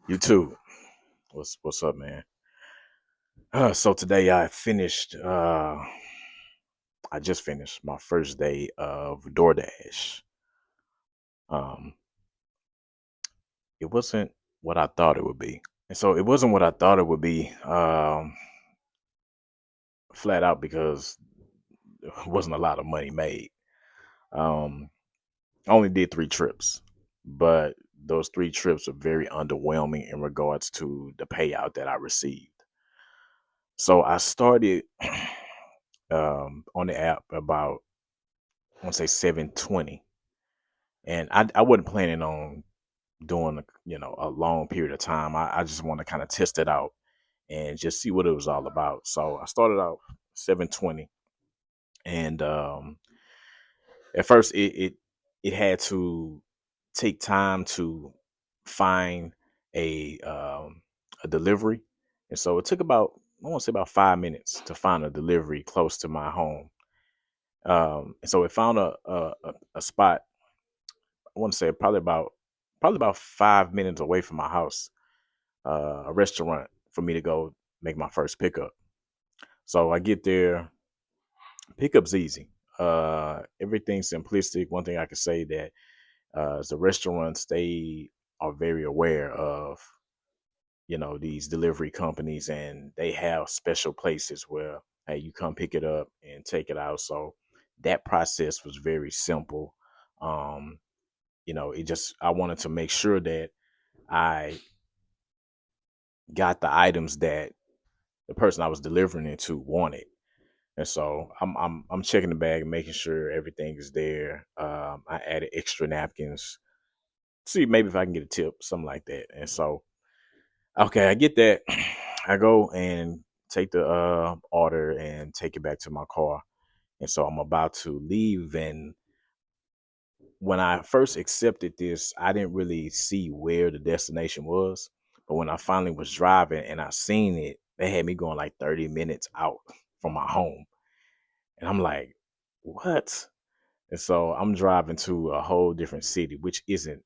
You too. What's up, man? So today I just finished my first day of DoorDash. Um, it wasn't what I thought it would be. And so it wasn't what I thought it would be, flat out because there wasn't a lot of money made. Um, I only did 3 trips, but those 3 trips are very underwhelming in regards to the payout that I received. So I started on the app about I want to say 7:20, and I wasn't planning on doing a long period of time. I just want to kind of test it out and just see what it was all about. So I started out 7:20, and at first it had to take time to find a delivery, and so it took about I want to say about 5 minutes to find a delivery close to my home. And so it found a spot. I want to say probably about 5 minutes away from my house, a restaurant for me to go make my first pickup. So I get there, pickup's easy. Everything's simplistic. One thing I can say that is the restaurants, they are very aware of these delivery companies, and they have special places where hey, you come pick it up and take it out. So that process was very simple. Um, it just I wanted to make sure that I got the items that the person I was delivering it to wanted. And so I'm checking the bag and making sure everything is there. I added extra napkins. See maybe if I can get a tip, something like that. And so okay, I get that. I go and take the order and take it back to my car. And so I'm about to leave, and when I first accepted this, I didn't really see where the destination was. But when I finally was driving and I seen it, they had me going like 30 minutes out from my home. And I'm like, what? And so I'm driving to a whole different city, which isn't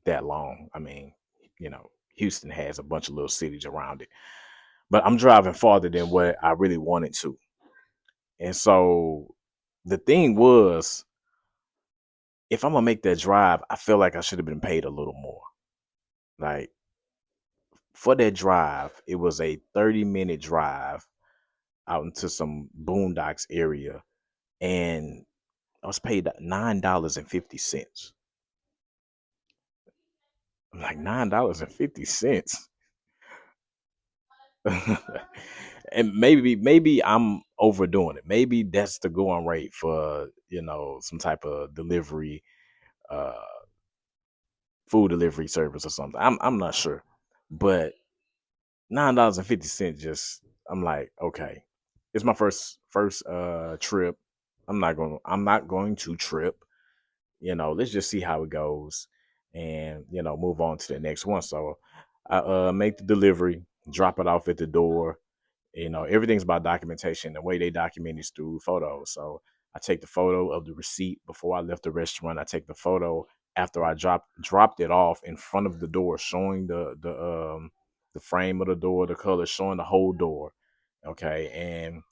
that long. I mean, you know, Houston has a bunch of little cities around it, but I'm driving farther than what I really wanted to. And so the thing was, if I'm gonna make that drive, I feel like I should have been paid a little more. Like for that drive, it was a 30-minute drive out into some boondocks area, and I was paid $9.50. I'm like $9.50. And maybe I'm overdoing it. Maybe that's the going rate for, some type of delivery, uh food delivery service or something. I'm not sure. But $9.50 just I'm like, okay. It's my first trip. I'm not going to trip. Let's just see how it goes and move on to the next one. So I make the delivery, drop it off at the door. Everything's about documentation. The way they document is through photos. So I take the photo of the receipt before I left the restaurant. I take the photo after I dropped it off in front of the door, showing the frame of the door, the color, showing the whole door. Okay, and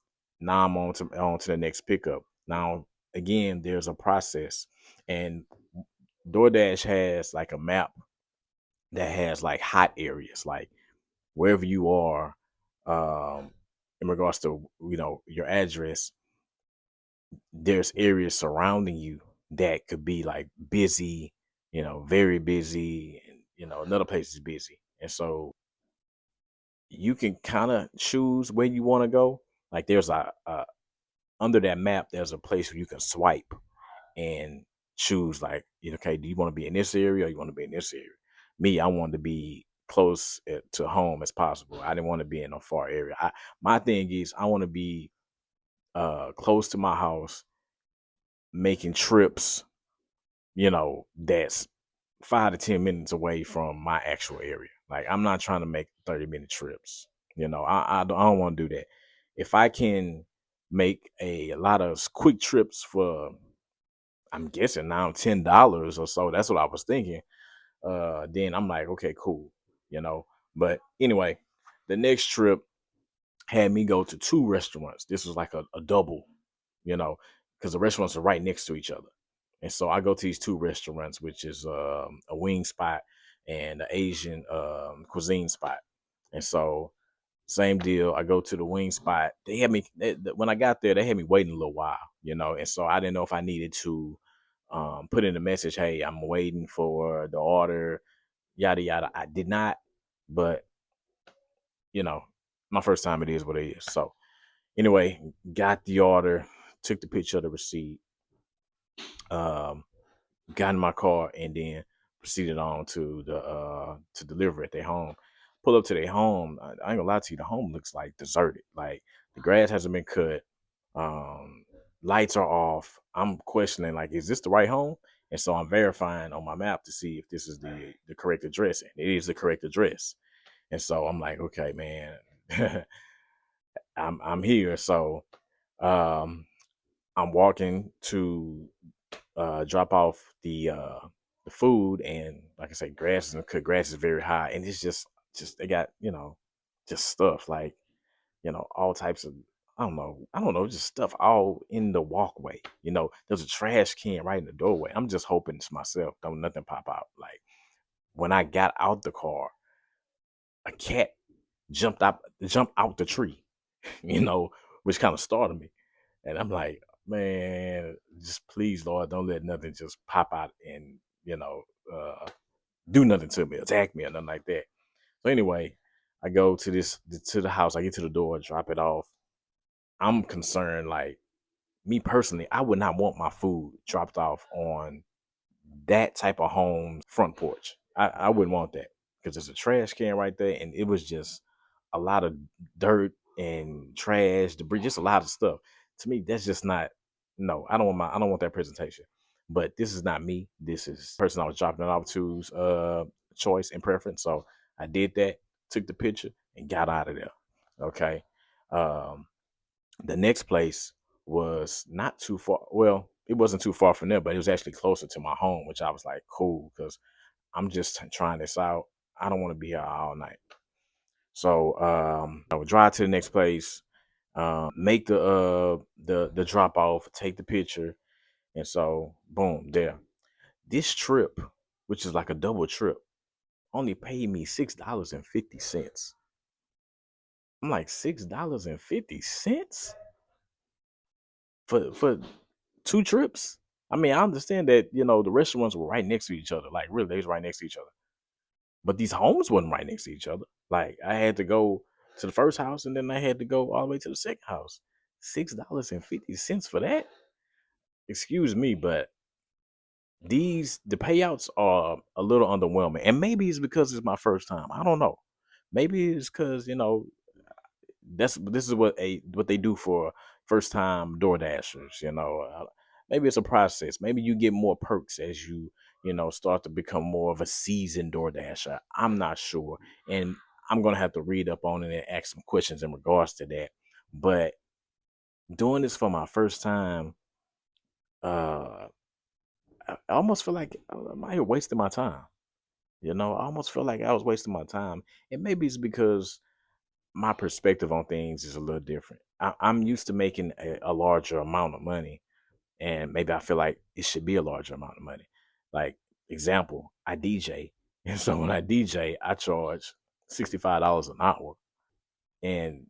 now I'm on to the next pickup. Now again, there's a process, and DoorDash has like a map that has like hot areas, like wherever you are, um, in regards to your address. There's areas surrounding you that could be like busy, very busy, and another place is busy, and so you can kind of choose where you want to go. Like there's a under that map, there's a place where you can swipe and choose like, okay, do you want to be in this area or you want to be in this area? Me, I wanted to be close to home as possible. I didn't want to be in a far area. My thing is I want to be close to my house, making trips, that's 5 to 10 minutes away from my actual area. Like I'm not trying to make 30-minute trips. I don't want to do that. If I can make a lot of quick trips for, I'm guessing now $10 or so. That's what I was thinking. then I'm like, okay, cool, you know. But anyway, the next trip had me go to two restaurants. This was like a double, you know, because the restaurants are right next to each other. And so I go to these two restaurants, which is a wing spot and an Asian cuisine spot. And so same deal. I go to the wing spot. They had me when I got there. They had me waiting a little while, you know, and so I didn't know if I needed to put in a message. Hey, I'm waiting for the order. Yada yada. I did not, but you know, my first time. It is what it is. So anyway, got the order, took the picture of the receipt, um, got in my car, and then proceeded on to deliver at their home. Pull up to their home. I ain't gonna lie to you, the home looks like deserted. Like the grass hasn't been cut. Um, Lights are off. I'm questioning, like, is this the right home? And so I'm verifying on my map to see if this is the correct address. And it is the correct address. And so I'm like, okay, man, I'm here. So um I'm walking to drop off the food, and like I say, grass is very high, and it's just they got, you know, just stuff like, you know, all types of, I don't know, just stuff all in the walkway. You know, there's a trash can right in the doorway. I'm just hoping to myself don't nothing pop out. Like when I got out the car, a cat jumped out the tree, you know, which kind of startled me. And I'm like, man, just please, Lord, don't let nothing just pop out and, you know, uh, do nothing to me, attack me or nothing like that. So anyway, I go to the house, I get to the door, drop it off. I'm concerned, like me personally, I would not want my food dropped off on that type of home's front porch. I wouldn't want that because there's a trash can right there, and it was just a lot of dirt and trash, debris, just a lot of stuff. To me, that's just not. No, I don't want that presentation. But this is not me. This is the person I was dropping it off to's choice and preference. So I did that, took the picture, and got out of there. Okay. Um, the next place was not too far. Well, it wasn't too far from there, but it was actually closer to my home, which I was like, cool, because I'm just trying this out. I don't want to be here all night. So I would drive to the next place, make the drop off, take the picture, and so boom, there. This trip, which is like a double trip, only paid me $6.50. I'm like, $6.50 for two trips. I mean, I understand that, you know, the restaurants were right next to each other. Like really, they was right next to each other. But these homes wasn't right next to each other. Like I had to go to the first house, and then I had to go all the way to the second house. $6.50 for that? Excuse me, but the payouts are a little underwhelming. And maybe it's because it's my first time. I don't know. Maybe it's because, you know, this is what they do for first time door dashers. You know, maybe it's a process. Maybe you get more perks as you know, start to become more of a seasoned door dasher. I'm not sure, and I'm gonna have to read up on it and ask some questions in regards to that. But doing this for my first time, uh I almost feel like I'm out here wasting my time. You know, I almost feel like I was wasting my time, and maybe it's because my perspective on things is a little different. I'm used to making a larger amount of money, and maybe I feel like it should be a larger amount of money. Like example, I DJ, and so when I DJ, I charge $65 an hour, and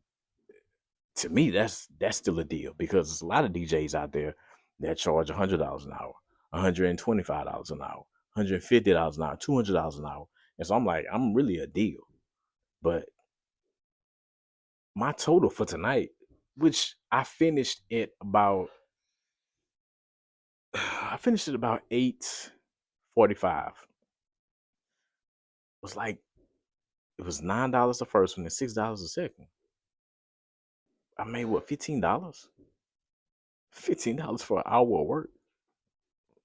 to me, that's still a deal because there's a lot of DJs out there that charge $100 an hour, $125 an hour, $150 an hour, $200 an hour, and so I'm like, I'm really a deal, but my total for tonight, which I finished at about I finished at about 8:45. Was like it was $9 the first one and $6 the second. I made what, $15? $15 for an hour of work.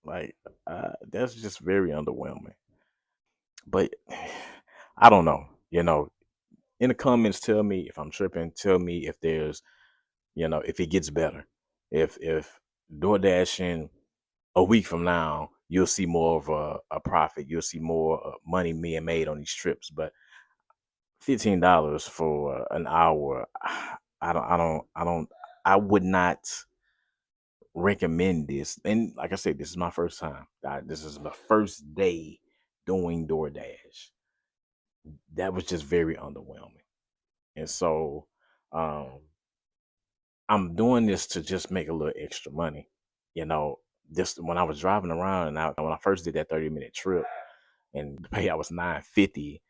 Like that's just very underwhelming. But I don't know. You know, in the comments, tell me if I'm tripping. Tell me if there's, you know, if it gets better. If door dashing a week from now you'll see more of a profit. You'll see more money being made on these trips. But $15 for an hour, I would not recommend this. And like I said, this is my first time. This is my first day doing DoorDash. That was just very underwhelming. And so um I'm doing this to just make a little extra money. You know, just when I was driving around and when I first did that 30-minute trip and the payout was 950,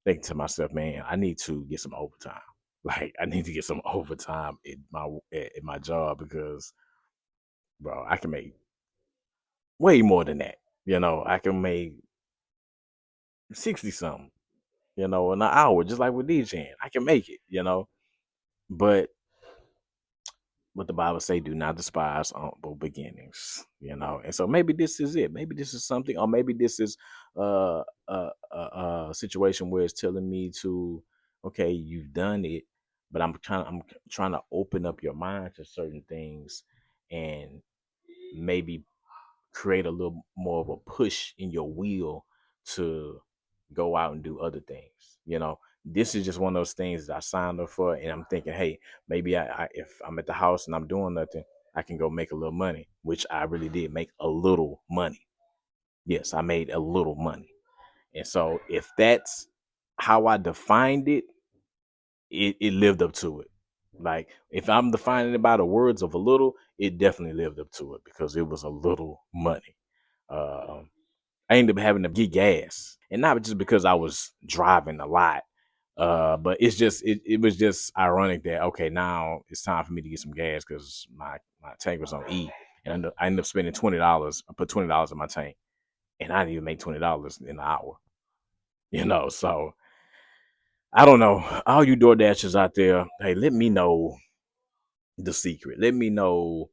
thinking to myself, man, I need to get some overtime. Like I need to get some overtime in my job because bro, I can make way more than that. You know, I can make 60 something, in an hour, just like with DJing. I can make it, But what the Bible say, do not despise humble beginnings, And so maybe this is it. Maybe this is something, or maybe this is a situation where it's telling me to, okay, you've done it, but I'm trying to open up your mind to certain things, and maybe create a little more of a push in your wheel to go out and do other things. This is just one of those things that I signed up for, and I'm thinking, hey, maybe if I'm at the house and I'm doing nothing, I can go make a little money, which I really did make a little money. Yes, I made a little money. And so if that's how I defined it, it lived up to it. Like if I'm defining it by the words of a little, it definitely lived up to it because it was a little money. Um, I ended up having to get gas, and not just because I was driving a lot, but it was just ironic that okay, now it's time for me to get some gas because my tank was on E, and I ended up spending $20. I put $20 in my tank, and I didn't even make $20 in an hour. So I don't know. All you door dashers out there, hey, let me know the secret. Let me know.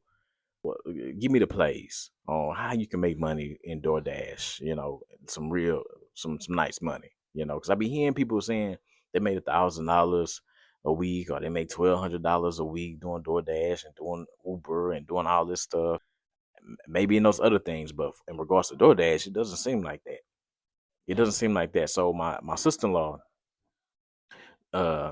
Give me the plays on how you can make money in DoorDash. Some real, some nice money. Because I be hearing people saying they made $1,000 a week, or they make $1,200 a week doing DoorDash and doing Uber and doing all this stuff. Maybe in those other things, but in regards to DoorDash, it doesn't seem like that. It doesn't seem like that. So my sister-in-law,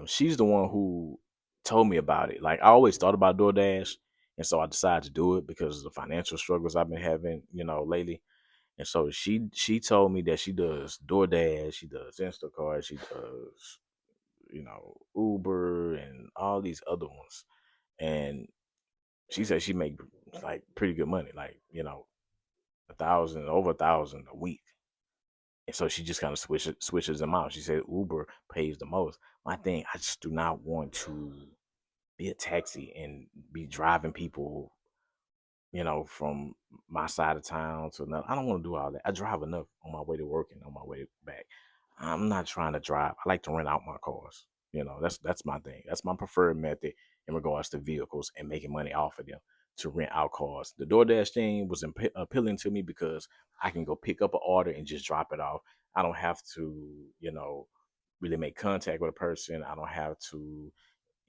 she's the one who told me about it. Like I always thought about DoorDash, and so I decided to do it because of the financial struggles I've been having, lately. And so she told me that she does DoorDash, she does Instacart, she does, Uber and all these other ones. And she said she make like pretty good money, like, 1,000, over 1,000 a week. And so she just kind of switches them out. She said Uber pays the most. My thing, I just do not want to be a taxi and be driving people, from my side of town to another. I don't want to do all that. I drive enough on my way to work and on my way back. I'm not trying to drive. I like to rent out my cars. That's my thing. That's my preferred method in regards to vehicles and making money off of them, to rent out cars. The DoorDash thing was appealing to me because I can go pick up an order and just drop it off. I don't have to, really make contact with a person. I don't have to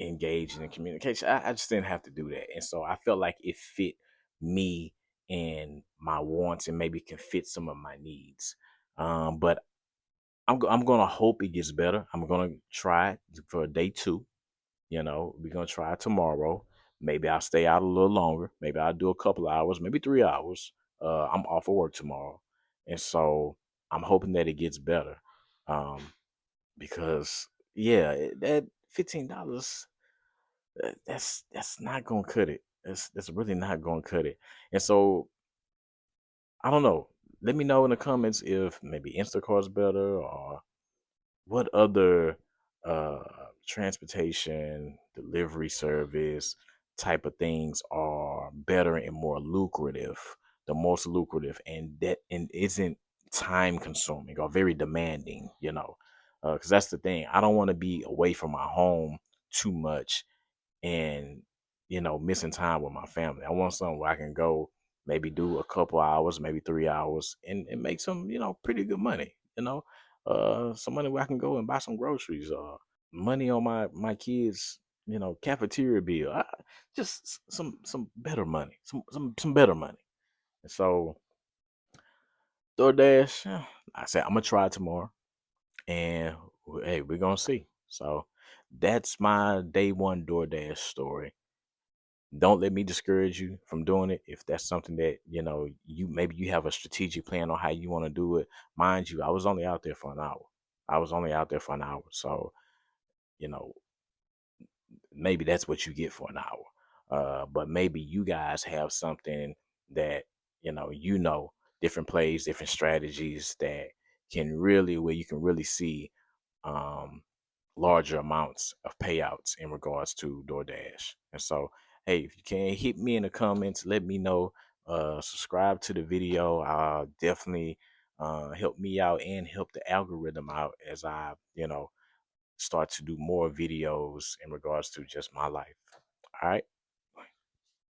engage in communication. I just didn't have to do that. And so I felt like it fit me and my wants and maybe can fit some of my needs. But I'm gonna hope it gets better. I'm gonna try it for day two. We're gonna try it tomorrow. Maybe I'll stay out a little longer. Maybe I'll do a couple hours, maybe 3 hours. I'm off of work tomorrow, and so I'm hoping that it gets better. Um, because yeah, that $15, that's not gonna cut it. That's really not gonna cut it. And so I don't know. Let me know in the comments if maybe Instacart's better, or what other uh transportation delivery service type of things are better and more lucrative, the most lucrative, and isn't time consuming or very demanding, because that's the thing. I don't want to be away from my home too much and missing time with my family. I want something where I can go, maybe do a couple hours, maybe 3 hours, and make some pretty good money. Some money where I can go and buy some groceries. Money on my kids, cafeteria bill. Just some better money, some better money. And so DoorDash, I said I'm gonna try it tomorrow, and hey, we're gonna see. So that's my day one DoorDash story. Don't let me discourage you from doing it if that's something that you maybe you have a strategic plan on how you want to do it. Mind you, I was only out there for an hour. I was only out there for an hour, so you know maybe that's what you get for an hour. But maybe you guys have something that you know different plays, different strategies that can really where you can really see um, larger amounts of payouts in regards to DoorDash. And so, hey, if you can hit me in the comments, let me know. Subscribe to the video. Definitely help me out and help the algorithm out as I, start to do more videos in regards to just my life. All right.